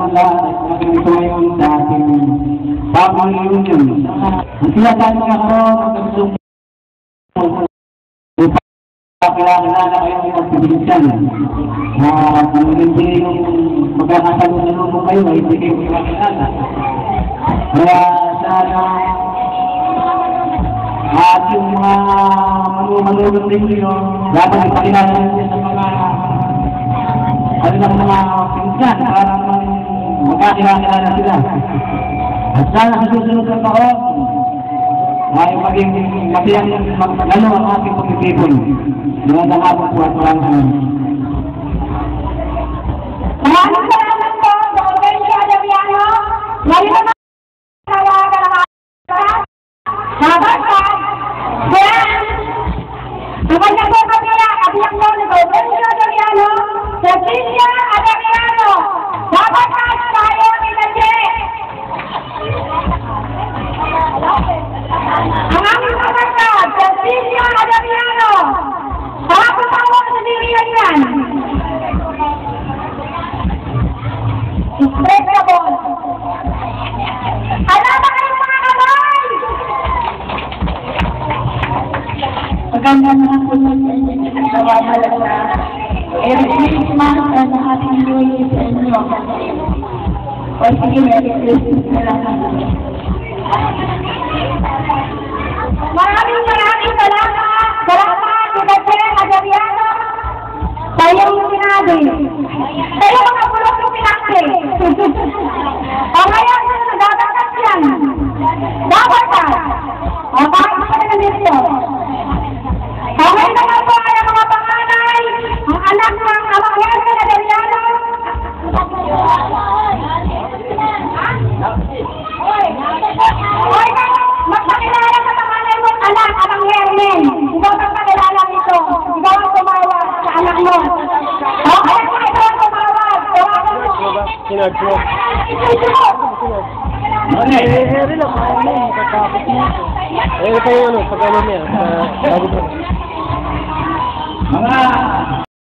ang lahat at maging ito ngayon sa ating family reunion. Ang sinasabi nga ko, gusto kakilala kayong magpipilisan na kung hindi yung magkakasalunod mo kayo ay hindi kayo kakilala. Kaya sana at yung mga manunod din nyo dapat ipakilala nyo sa mga mga pinsan para magkakilala sila. At sana sa susunod na taon ay maging masiyang maglalo ang ating pagtitipon. Mga nakapon po at maraming salamat. Maraming salamat po, Dr. Adamiano. Ngayon naman, tawagan ang lahat. Nabasag, Brian, naman niya po kapila, kabiyak po ni Dr. Adamiano, Cecilia Adamiano. Nabasag tayo ni Nache. Ang aming kapatid, Cecilia Adamiano. Pakapatawa sa diriyan yan. Impressible. Alam ba kayong mga kamay? Magandang hapon sa wala na. Merry Christmas sa ating Louis sa inyo. O sige, Merry Christmas na lang. Maraming salamat. Salamat, Dr. Adamiano. Tayo yung sinabi. Tayo mga bulok yung pinakti. Pangayang nagagatas yan. Dapat ka. Bakit ka na dito? Pangay naman po ay mga panganay, ang anak ng amang Dr. Adamiano. Hoy, magpakilala sa panganay mong anak, amang Hermen. Ikaw ang pakilala nito. Ikaw ang tumawag sa anak mo. Okay, ikaw ang tumawag. Tawagan mo. Sinag mo. Rin lang, mahal mo. Matatapos mo. Ito yung pag-ano niya. Mga